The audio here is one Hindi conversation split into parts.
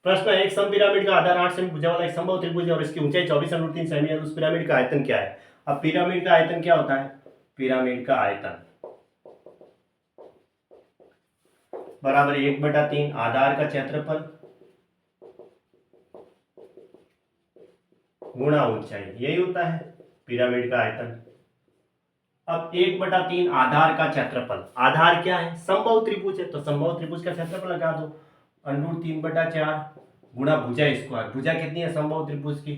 प्रश्न है, एक समपिरामिड का आधार 8 सेमी भुजा वाला एक समबाहु त्रिभुज है और इसकी ऊंचाई 24√3 सेमी है। उस पिरामिड का आयतन क्या है? अब पिरामिड का आयतन क्या होता है? पिरामिड का आयतन बराबर 1/3 आधार का क्षेत्रफल गुणा ऊंचाई, यही होता है पिरामिड का आयतन। अब 1/3 आधार का क्षेत्रफल, आधार क्या है? समबाहु त्रिभुज है, तो समबाहु त्रिभुज का क्षेत्रफल लगा दो, √3/4 गुणा भुजा स्क्वायर। भुजा कितनी है समबाहु त्रिभुज की?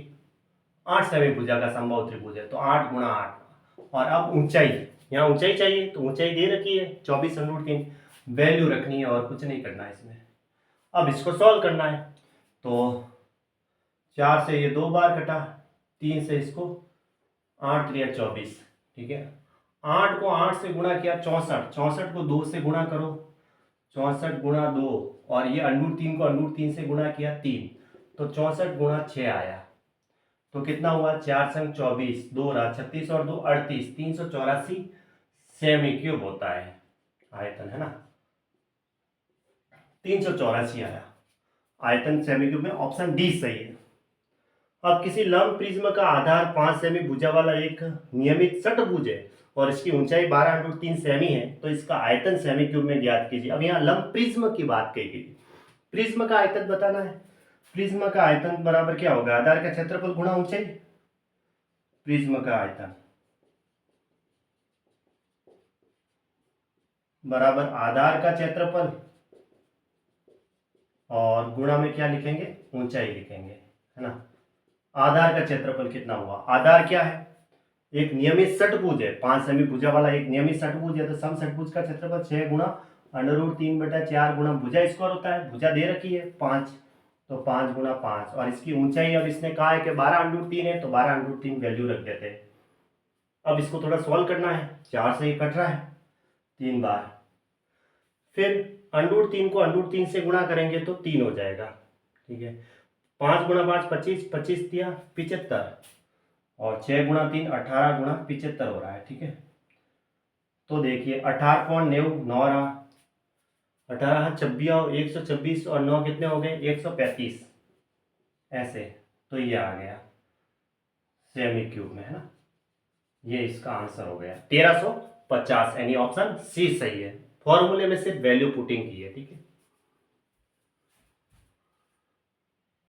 8 सेमी भुजा का समबाहु त्रिभुज है, तो 8 गुणा 8। और अब ऊंचाई, यहाँ ऊंचाई चाहिए, तो ऊंचाई दे रखी है 24√3, वैल्यू रखनी है और कुछ नहीं करना है इसमें। अब इसको सॉल्व करना है, तो 4 से ये 2 बार कटा, 3 से इसको 8 3 24, ठीक है। 8 को 8 से गुणा किया 64, 64 को 2 से गुणा करो, 64 गुणा 2, और ये √3 को √3 से गुणा किया 3, तो 64 गुणा 6 आया। तो कितना हुआ? 4 संग 24, 2 रहा 36 और 2 38, 384 सेमी क्यूब होता है आयतन, है ना। 384 आया आयतन सेमी क्यूब में, ऑप्शन डी सही है। अब किसी लंब प्रिज्म का आधार 5 सेमी भुजा वाला एक नियमित षटभुज है और इसकी ऊंचाई 12√3 सेमी है, तो इसका आयतन सेमी क्यूब में ज्ञात कीजिए। अब यहाँ लंब प्रिज्म की बात कही गई, प्रिज्म का आयतन बताना है। प्रिज्म का आयतन बराबर क्या होगा? आधार का क्षेत्रफल गुणा ऊंचाई। प्रिज्म का आयतन बराबर आधार का क्षेत्रफल और गुणा में क्या लिखेंगे? ऊंचाई लिखेंगे, है ना। आधार का क्षेत्रफल कितना हुआ? आधार क्या है? एक नियमित षटभुज है, 5 सेमी भुजा वाला एक नियमित षटभुज है, तो सम षटभुज का क्षेत्रफल 6 गुणा √3/4 गुणा भुजा स्क्वायर होता है। भुजा दे रखी है 5, तो 5 गुणा 5, और इसकी ऊंचाई अब इसने कहा है कि 12√3 है, तो 12√3 वैल्यू रख देते हैं। अब इसको थोड़ा सॉल्व करना है, 4 से ही कट रहा है 3 बार, फिर √3 को √3 से गुणा करेंगे तो 3 हो जाएगा, ठीक है। 5 गुणा 5 25, 25 दिया 75, और 6 गुणा 3 18 गुणा 75 हो रहा है, ठीक है। तो देखिए 18.9 9 रहा, 18 26 126, और 9 कितने हो गए? 135, ऐसे। तो ये आ गया सेमी क्यूब में, है ना। ये इसका आंसर हो गया 1350, यानी ऑप्शन सी सही है। फॉर्मूले में सिर्फ वैल्यू पुटिंग की है, ठीक है।